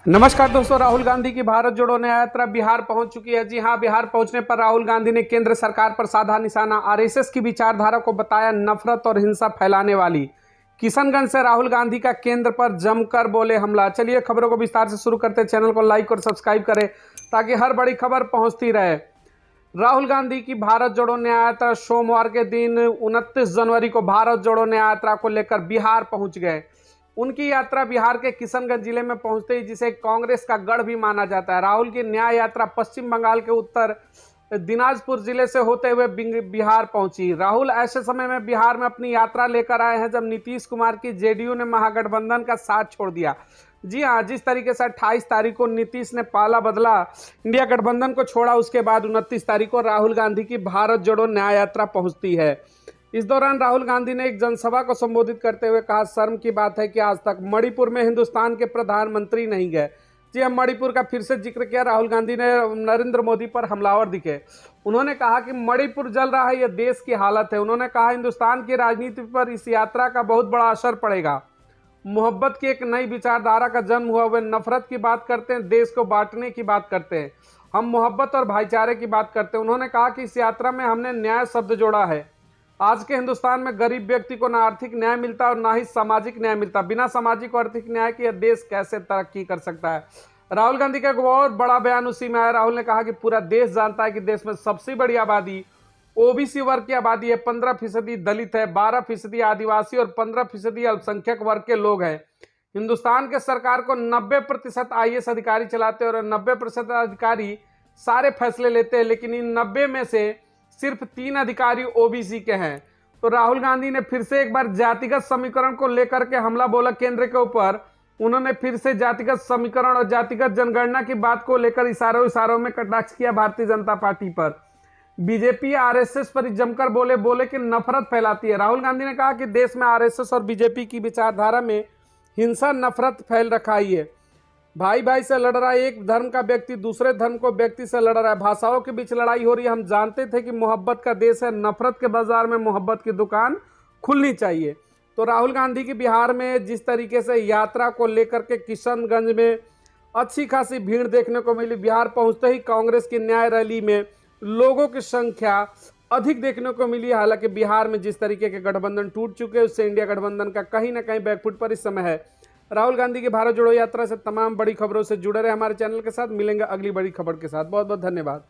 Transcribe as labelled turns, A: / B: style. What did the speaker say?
A: नमस्कार दोस्तों, राहुल गांधी की भारत जोड़ो न्याय यात्रा बिहार पहुंच चुकी है। जी हां, बिहार पहुंचने पर राहुल गांधी ने केंद्र सरकार पर साधा निशाना। आरएसएस की विचारधारा को बताया नफरत और हिंसा फैलाने वाली। किशनगंज से राहुल गांधी का केंद्र पर जमकर बोले हमला। चलिए खबरों को विस्तार से शुरू करते हैं। चैनल को लाइक और सब्सक्राइब करें ताकि हर बड़ी खबर पहुंचती रहे। राहुल गांधी की भारत जोड़ो न्याय यात्रा सोमवार के दिन 29 जनवरी को भारत जोड़ो न्याय यात्रा को लेकर बिहार पहुंच गए। उनकी यात्रा बिहार के किशनगंज जिले में पहुंचते ही, जिसे कांग्रेस का गढ़ भी माना जाता है, राहुल की न्याय यात्रा पश्चिम बंगाल के उत्तर दिनाजपुर जिले से होते हुए बिहार पहुंची। राहुल ऐसे समय में बिहार में अपनी यात्रा लेकर आए हैं जब नीतीश कुमार की जेडीयू ने महागठबंधन का साथ छोड़ दिया। जी हां, जिस तरीके से 28 तारीख को नीतीश ने पाला बदला, इंडिया गठबंधन को छोड़ा, उसके बाद 29 तारीख को राहुल गांधी की भारत जोड़ो न्याय यात्रा पहुंचती है। इस दौरान राहुल गांधी ने एक जनसभा को संबोधित करते हुए कहा, शर्म की बात है कि आज तक मणिपुर में हिंदुस्तान के प्रधानमंत्री नहीं गए। जी हम मणिपुर का फिर से जिक्र किया। राहुल गांधी ने नरेंद्र मोदी पर हमलावर दिखे। उन्होंने कहा कि मणिपुर जल रहा है, यह देश की हालत है। उन्होंने कहा हिंदुस्तान की राजनीति पर इस यात्रा का बहुत बड़ा असर पड़ेगा। मोहब्बत की एक नई विचारधारा का जन्म हुआ। वे नफरत की बात करते हैं, देश को बांटने की बात करते हैं। हम मोहब्बत और भाईचारे की बात करते हैं। उन्होंने कहा कि इस यात्रा में हमने न्याय शब्द जोड़ा है। आज के हिंदुस्तान में गरीब व्यक्ति को ना आर्थिक न्याय मिलता और ना ही सामाजिक न्याय मिलता। बिना सामाजिक और आर्थिक न्याय के यह देश कैसे तरक्की कर सकता है। राहुल गांधी का एक और बड़ा बयान उसी में आया। राहुल ने कहा कि पूरा देश जानता है कि देश में सबसे बड़ी आबादी ओबीसी वर्ग की आबादी है। 15% दलित है, 12% आदिवासी और 15% अल्पसंख्यक वर्ग के लोग हैं। हिंदुस्तान के सरकार को 90% आईएएस अधिकारी चलाते हैं और 90% अधिकारी सारे फैसले लेते हैं, लेकिन इन 90 में से सिर्फ 3 अधिकारी ओबीसी के हैं। तो राहुल गांधी ने फिर से एक बार जातिगत समीकरण को लेकर के हमला बोला केंद्र के ऊपर। उन्होंने फिर से जातिगत समीकरण और जातिगत जनगणना की बात को लेकर इशारों में कटाक्ष किया भारतीय जनता पार्टी पर। बीजेपी आरएसएस पर जमकर बोले कि नफरत फैलाती है। राहुल गांधी ने कहा कि देश में आरएसएस और बीजेपी की विचारधारा में हिंसा नफरत फैल रखा है। भाई भाई से लड़ रहा है, एक धर्म का व्यक्ति दूसरे धर्म को व्यक्ति से लड़ रहा है, भाषाओं के बीच लड़ाई हो रही है। हम जानते थे कि मोहब्बत का देश है, नफरत के बाजार में मोहब्बत की दुकान खुलनी चाहिए। तो राहुल गांधी की बिहार में जिस तरीके से यात्रा को लेकर के किशनगंज में अच्छी खासी भीड़ देखने को मिली। बिहार पहुंचते ही कांग्रेस की न्याय रैली में लोगों की संख्या अधिक देखने को मिली। हालांकि बिहार में जिस तरीके के गठबंधन टूट चुके हैं, उससे इंडिया गठबंधन का कहीं ना कहीं बैकफुट पर इस समय है। राहुल गांधी की भारत जोड़ो यात्रा से तमाम बड़ी खबरों से जुड़े रहे हमारे चैनल के साथ। मिलेंगे अगली बड़ी खबर के साथ। बहुत बहुत धन्यवाद।